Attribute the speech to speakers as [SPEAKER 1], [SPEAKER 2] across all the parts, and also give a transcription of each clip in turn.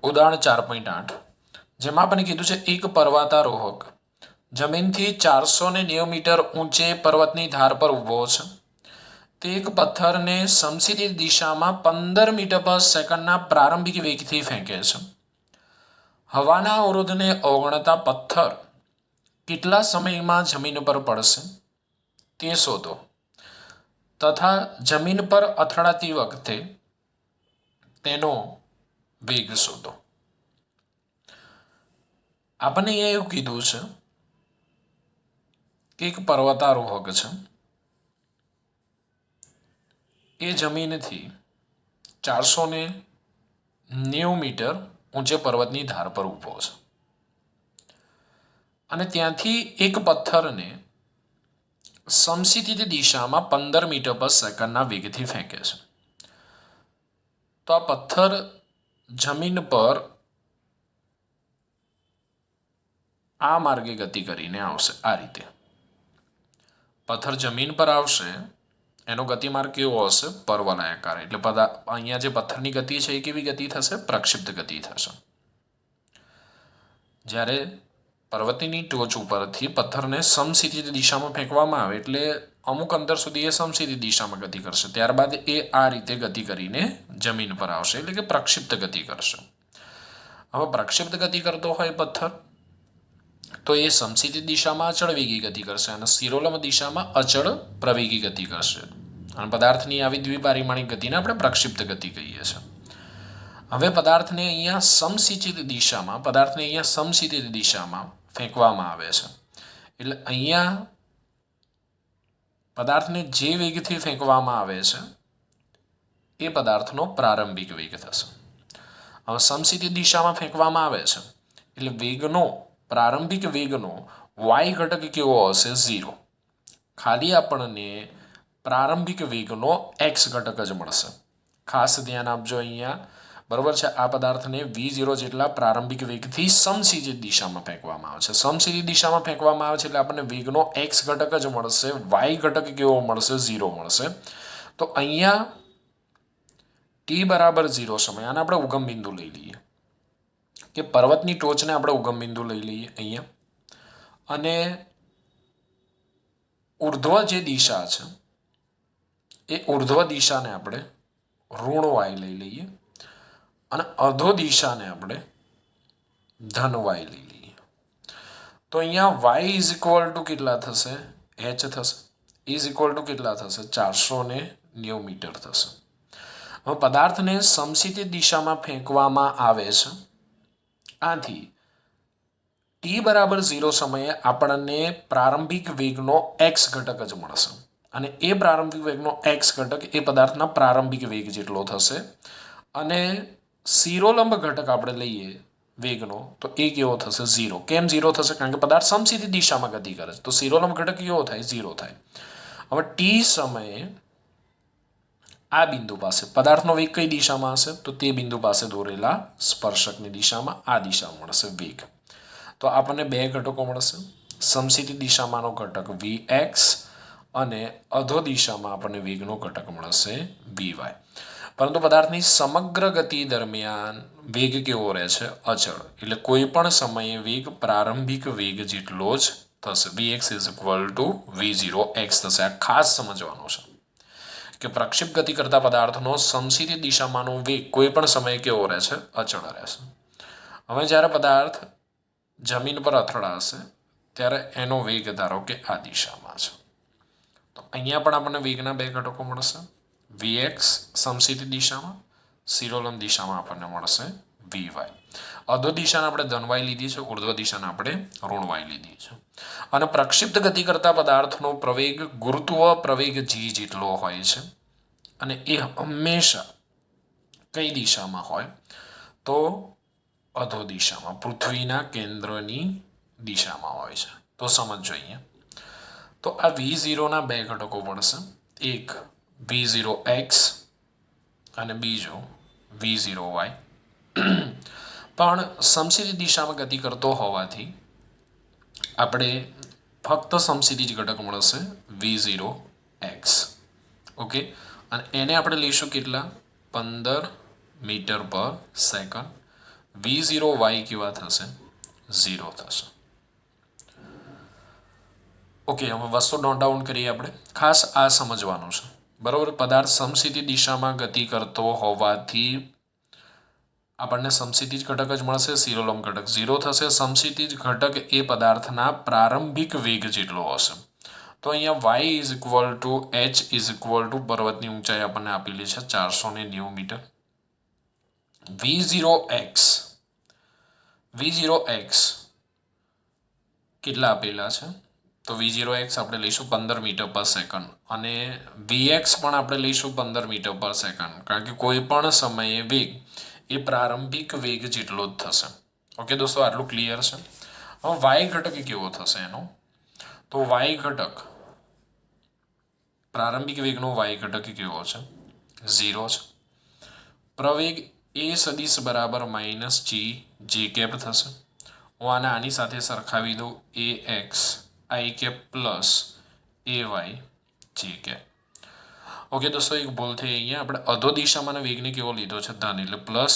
[SPEAKER 1] ઉદાહરણ 4.8 જેમાં આપણને કીધું છે એક પર્વતારોહક જમીનથી 490 મીટર ઊંચે પર્વતની ધાર પર ઊભો છે. તે એક પથ્થરને સમસીધી દિશામાં 15 મીટર પર સેકન્ડના પ્રારંભિક વેગથી ફેંકે છે. હવાના અવરોધને અવગણતા પથ્થર કેટલા સમયમાં જમીન પર પડશે તે શોધો તથા જમીન પર અથડાતી વખતે તેનો વેગ શોધો. આપણને અહીંયા એવું કીધું છે કે એક પર્વતારોહક છે એ જમીનથી 490 મીટર ઊંચે પર્વતની ધાર પર ઊભો છે અને ત્યાંથી એક પથ્થરને સમસીધી દિશામાં 15 મીટર પર સેકન્ડના વેગથી ફેંકે છે. તો આ પથ્થર જમીન પર આ માર્ગે ગતિ કરીને આવશે. આ રીતે પથ્થર જમીન પર આવશે, એનો ગતિમાર્ગ કેવો હશે? પરવલયાકાર. એટલે અહીંયા જે પથ્થરની ગતિ છે એ કેવી ગતિ થશે? પ્રક્ષિપ્ત ગતિ થશે. જ્યારે પર્વતની ટોચ ઉપરથી પથ્થરને સમસીધી દિશામાં ફેંકવામાં આવે એટલે અમુક અંતર સુધી એ સમસીધી દિશામાં ગતિ કરશે, ત્યારબાદ એ આ રીતે ગતિ કરીને જમીન પર આવશે, એટલે કે પ્રક્ષિપ્ત ગતિ કરશે. હવે પ્રક્ષિપ્ત ગતિ કરતો હોય પથ્થર તો એ સમસીધી દિશામાં અચળ વેગી ગતિ કરશે અને શિરોલંબ દિશામાં અચળ પ્રવેગી ગતિ કરશે. અને પદાર્થની આવી દ્વિપારિમાણિક ગતિને આપણે પ્રક્ષિપ્ત ગતિ કહીએ છીએ. હવે પદાર્થને અહીંયા સમસીધી દિશામાં ફેંકવામાં આવે છે. એટલે અહીંયા પદાર્થને જે વેગથી ફેંકવામાં આવે છે એ પદાર્થનો પ્રારંભિક વેગ થશે. હવે સમસીધી દિશામાં ફેંકવામાં આવે છે એટલે પ્રારંભિક વેગનો વાય ઘટક કેવો હશે? 0. ખાલી આપણને પ્રારંભિક વેગનો એક્સ ઘટક જ મળશે. ખાસ ધ્યાન આપજો અહીંયા, બરોબર છે. આ પદાર્થને v0 જેટલા પ્રારંભિક વેગથી સમસીધી દિશામાં ફેંકવામાં આવે છે. સમસીધી દિશામાં ફેંકવામાં આવે છે એટલે આપણને વેગનો એક્સ ઘટક જ મળશે. વાય ઘટક કેવો મળશે? 0 મળશે. તો અહીંયા t બરાબર 0 સમય આને આપણે ઉગમ બિંદુ લઈ લઈએ કે પર્વતની ટોચને આપણે ઉગમ બિંદુ લઈ લઈએ અહીંયા, અને ઉર્ધ્વ જે દિશા છે એ ઉર્ધ્વ દિશાને આપણે ઋણ વાય લઈ લઈએ અને અધો દિશાને આપણે ધન વાય લઈ લઈએ. તો અહીંયા વાય ઇઝ ઇક્વલ ટુ કેટલા થશે? h થશે. ઇઝ ઇક્વલ ટુ કેટલા થશે? 490 મીટર થશે. હવે પદાર્થને સમસીધી દિશામાં ફેંકવામાં આવે છે. આથી t બરાબર 0 સમયે આપણને પ્રારંભિક વેગનો એક્સ ઘટક જ મળશે અને એ પ્રારંભિક વેગનો એક્સ ઘટક એ પદાર્થના પ્રારંભિક વેગ જેટલો થશે. અને શિરોલંબ ઘટક આપણે લઈએ વેગનો તો એ કેવો થશે? 0. કેમ 0 થશે? કારણ કે પદાર્થ સમસીધી દિશામાં ગતિ કરે છે તો શિરોલંબ ઘટક કેવો થાય? 0 થાય. હવે t સમયે આ બિંદુ પાસે પદાર્થનો વેગ કઈ દિશામાં હશે? તો તે બિંદુ પાસે દોરેલા સ્પર્શકની દિશામાં આ દિશા મળશે વેગ. તો આપણને બે ઘટકો મળશે. સમસીધી દિશામાંનો ઘટક vx અને અધો દિશામાં આપણને વેગનો ઘટક મળશે vy. પરંતુ પદાર્થની સમગ્ર ગતિ દરમિયાન વેગ કેવો રહે છે? અચળ. એટલે કોઈ પણ સમયે વેગ પ્રારંભિક વેગ જેટલો જ થશે. vx is equal two v0x થશે. આ ખાસ સમજવાનું છે કે પ્રક્ષિપ્ત ગતિ કરતા પદાર્થનો સમસીધી દિશામાંનો વેગ કોઈ પણ સમયે કેવો રહે છે? અચળ રહેશે. હવે જ્યારે પદાર્થ જમીન પર અથડાશે ત્યારે એનો વેગ ધારો કે આ દિશામાં છે. તો અહીંયા પણ આપણને વેગના બે ઘટકો મળશે. vx સમસીધી દિશામાં, શિરોલંબ દિશામાં આપણને મળશે vy. અધો દિશાને આપણે ધનવાય લીધી છે, ઉર્ધ્વ દિશાને આપણે ઋણવાય લીધી છે. અને પ્રક્ષિપ્ત ગતિ કરતા પદાર્થનો પ્રવેગ ગુરુત્વ પ્રવેગ g જેટલો હોય છે અને એ હંમેશા કઈ દિશામાં હોય? તો અધો દિશામાં, પૃથ્વીના કેન્દ્રની દિશામાં હોય છે. તો સમજો અહીંયા. તો આ v0 ના બે ઘટકો પડશે. એક v0x અને બીજો v0y. પણ સમસીધી દિશામાં ગતિ કરતો હોવાથી આપણે ફક્ત સમસીધી જ ઘટક મળશે v0x. ઓકે, અને એને આપણે લઈશું કેટલા? 15 મીટર પર સેકન્ડ. v0y કેવા થશે 0 થશે. ઓકે, હવે વસ્તુ નોટ ડાઉન કરીએ આપણે. ખાસ આ સમજવાનું છે, બરોબર. પદાર્થ સમસ્થિતિ દિશામાં ગતિ કરતો હોવાથી આપણને સમસ્થિતિજ ઘટક જ મળશે, સિરોલોમ ઘટક 0 થશે. સમસ્થિતિજ ઘટક એ પદાર્થના પ્રારંભિક વેગ જેટલો હશે. તો અહીંયા y is equal two h is equal two પર્વતની ઊંચાઈ આપણને આપેલી છે 490 મીટર. v0x કેટલા આપેલા છે? તો v0x આપણે લઈશું 15 મીટર પર સેકન્ડ અને vx પણ આપણે લઈશું 15 મીટર પર સેકન્ડ, કારણ કે કોઈ પણ સમયે વેગ એ પ્રારંભિક વેગ જેટલો જ થશે. ઓકે દોસ્તો, આટલું ક્લિયર છે. હવે y ઘટક કેવો થશે એનો? તો y ઘટક પ્રારંભિક વેગનો y ઘટક કેવો છે? 0 છે. પ્રવેગ એ સદિશ બરાબર માઇનસ જી કેપ થશે. હું આને આની સાથે સરખાવી દઉં, ax i cap plus ay j cap. Okay દોસ્તો, એક ભૂલ થઈ અહીંયા. આપણે અધો દિશામાં વેગને કેવો લીધો છે? ધન, એટલે પ્લસ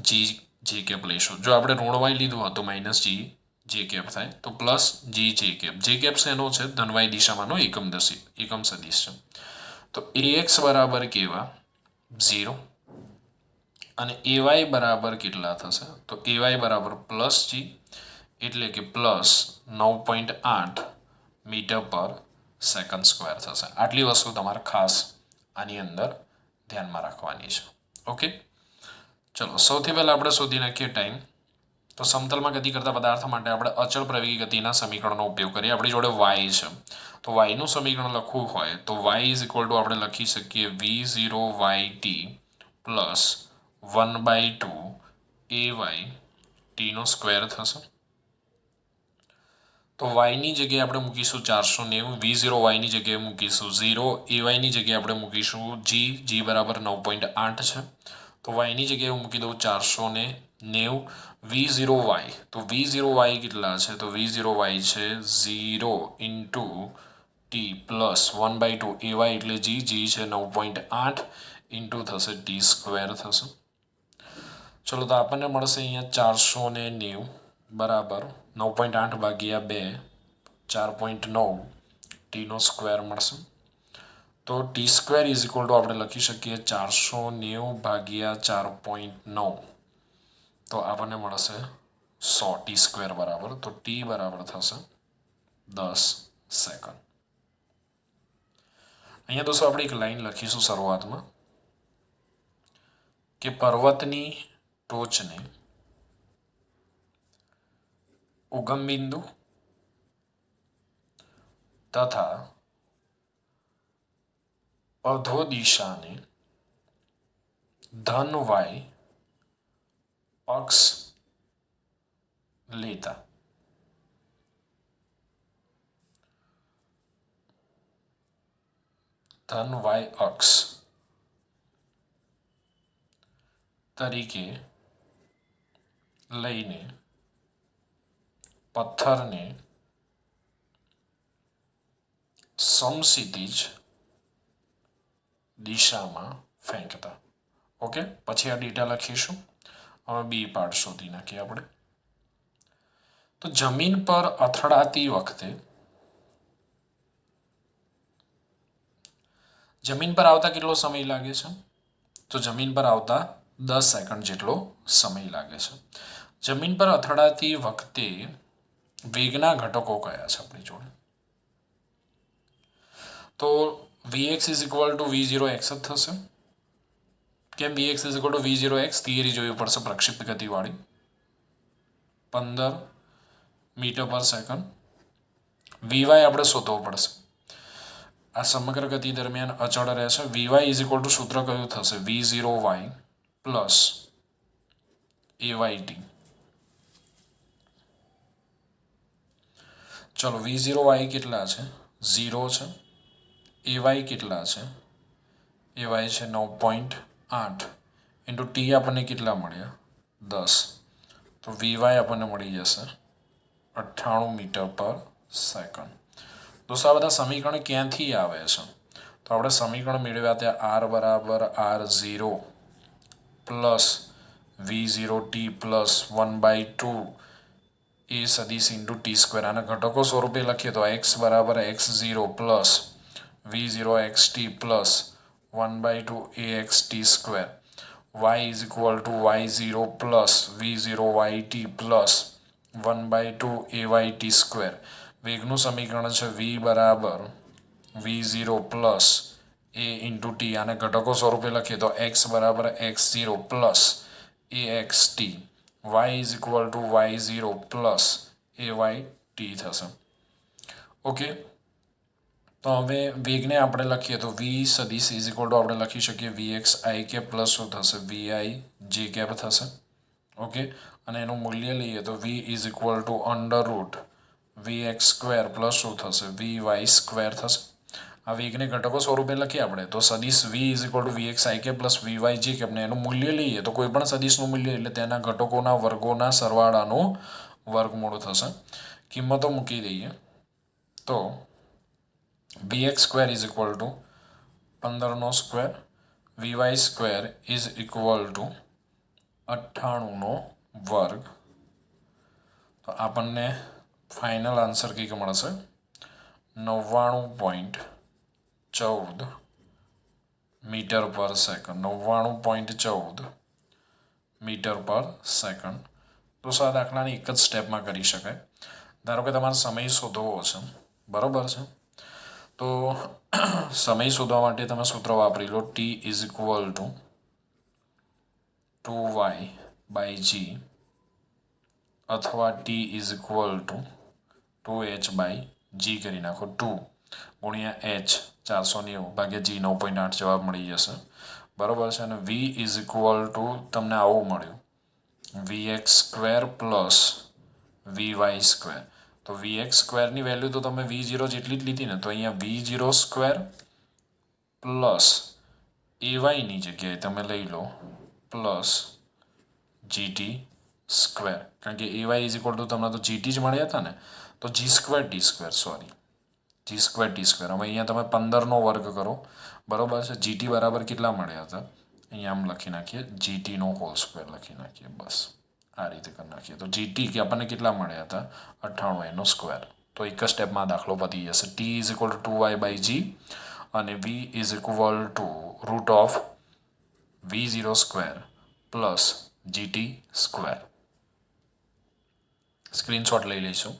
[SPEAKER 1] જી કેપ લઈશું. જો આપણે ઋણ y લીધું હતું માઇનસ જી કેપ થાય, તો પ્લસ જી કેપ. જી કેપ શેનો છે? ધનવાય દિશામાંનો એકમ સદિશ છે. તો ax બરાબર કેવા 0 અને ay બરાબર કેટલા થશે? તો ay બરાબર પ્લસ જી, એટલે કે પ્લસ 9.8 મીટર પર સેકન્ડ સ્ક્વેર થશે. આટલી વસ્તુ તમારે ખાસ આની અંદર ધ્યાનમાં રાખવાની છે. ઓકે, ચલો સૌથી પહેલા આપણે શોધી નાખીએ ટાઈમ. તો સમતલમાં ગતિ કરતા પદાર્થ માટે આપણે અચળ પ્રવેગી ગતિના સમીકરણનો ઉપયોગ કરીએ. આપણી જોડે y છે, તો y નું સમીકરણ લખવું હોય તો y ઇઝ ઇક્વલ ટુ આપણે લખી શકીએ v0yt પ્લસ 1/2 ay t નો સ્ક્વેર થશે. તો y ની જગ્યાએ આપણે મૂકીશું 490, v0y ની જગ્યાએ મૂકીશું 0, ay ની જગ્યાએ આપણે મૂકીશું g બરાબર 9.8 છે. તો y ની જગ્યાએ હું મૂકી દઉં 490, v0y તો v0y કેટલા છે? તો v0y છે 0 ઇન્ટુ ટી પ્લસ 1/2 ay એટલે g છે 9.8 ઇન્ટુ થશે ટી સ્ક્વેર થશે. ચલો, તો આપણને મળશે અહીંયા 490 બરાબર 9.8 ભાગ્યા 2 4.9 ટીનો સ્ક્વેર મળશે. તો T square is equal two આપણે લખી શકીએ 490 ભાગ્યા 4.9, તો આપણને મળશે 100 ટી સ્ક્વેર બરાબર. તો ટી બરાબર થશે 10 સેકન્ડ. અહીંયા દોસ્તો આપણે એક લાઈન લખીશું શરૂઆતમાં કે પર્વતની ટોચને ઉગમ બિંદુ તથા અધો દિશાને ધન y અક્ષ લેતા ધન y અક્ષ તરીકે લઈને પથ્થરને સમક્ષિતિજ દિશામાં ફેંકતા. ઓકે, પછી આ ડેટા લખીશું. હવે બી પાર્ટ શોધી નાખીએ આપણે. તો જમીન પર અથડાતી વખતે જમીન પર આવતા કેટલો સમય લાગે છે? તો જમીન પર આવતા 10 સેકન્ડ જેટલો સમય લાગે છે. જમીન પર અથડાતી વખતે વેગના ઘટકો કયા છે આપણી જોડે? તો vx is equal two v0x જ થશે. કેમ vx is equal two v0x? Theory જોવી પડશે પ્રક્ષિપ્ત ગતિવાળી. 15 મીટર પર સેકન્ડ. vy આપણે શોધવો પડશે. આ સમગ્ર ગતિ દરમિયાન અચળ રહેશે. vy ઇઝ ઇક્વલ ટુ સૂત્ર કયું થશે? v0y plus ayt. ચલો, v0y કેટલા છે? 0 છે. ay કેટલા છે? ay છે 9.8 ઇન્ટુ ટી આપણને કેટલા મળ્યા? 10. તો vy આપણને મળી જશે 98 મીટર પર સેકન્ડ. દોસ્તો, આ બધા સમીકરણ ક્યાંથી આવે છે? તો આપણે સમીકરણ મેળવ્યા ત્યાં r બરાબર r0 પ્લસ v0t પ્લસ 1/2 એ સદીશ ઇન્ટુ ટી સ્ક્વેર. આના ઘટકો સ્વરૂપે લખીએ તો x બરાબર x0 plus v0 xt plus 1/2 axt square, y is equal to y0 plus v0 yt plus 1/2 ayt square. વેગનું સમીકરણ છે v બરાબર v0 plus a into T. આને ઘટકો સ્વરૂપે લખીએ તો x બરાબર x0 plus axt, y is equal to y0 plus ayt થશે. ઓકે, તો હવે વેગને આપણે લખીએ તો v સદીશ ઇઝ ઇક્વલ ટુ આપણે લખી શકીએ vx i કેપ પ્લસ શું થશે vi j કેપ થશે. ઓકે, અને એનું મૂલ્ય લઈએ તો v is equal two under route vx square plus શું થશે vy સ્ક્વેર થશે. આ વેગને ઘટકો સ્વરૂપે લખીએ આપણે તો સદીશ v is equal to vx i cap plus vy j cap ને એનું મૂલ્ય લઈએ તો કોઈ પણ સદીશનું મૂલ્ય એટલે તેના ઘટકોના વર્ગોના સરવાળાનું વર્ગમૂળ થશે. કિંમતો મૂકી દઈએ તો vx square is equal two 15 square, vy square is equal two 98 વર્ગ. તો આપણને ફાઇનલ આન્સર કંઈક મળશે 99.14 મીટર પર સેકન્ડ. 99.14 મીટર પર સેકન્ડ. તો આ દાખલાને એક જ સ્ટેપમાં કરી શકાય. ધારો કે તમારે સમય શોધવો છે, બરાબર છે, તો સમય શોધવા માટે તમે સૂત્ર વાપરી લો t is equal two 2y/g અથવા t is equal two 2h/g કરી નાખો. 2 ગુણ્યા h 490 ભાગ્યા g 9.8 જવાબ મળી જશે, બરાબર છે. અને v ઇઝ ઇક્વલ ટુ તમને આવું મળ્યું vx square plus vy square. તો vx સ્ક્વેરની વેલ્યુ તો તમે v0 જેટલી જ લીધી ને, તો અહીંયા v0 સ્ક્વેર પ્લસ ayની જગ્યાએ તમે લઈ લો પ્લસ gt સ્ક્વેર, કારણ કે ay ઇઝ ઇક્વલ ટુ તમને તો gt જ મળ્યા હતા ને, તો g square T square, sorry g square T square. હવે અહીંયા તમે 15નો વર્ગ કરો, બરાબર છે. gt બરાબર કેટલા મળ્યા હતા અહીંયા આમ લખી નાખીએ gtનો હોલ સ્ક્વેર લખી નાખીએ, બસ આ રીતે કરી નાખીએ તો gt કે આપણને કેટલા મળ્યા હતા 98 એનો સ્ક્વેર. તો એક જ સ્ટેપમાં દાખલો પતી જશે. t is equal two 2y/g અને v is equal to root of v0 square plus gt square. Screenshot લઈ લઈશું.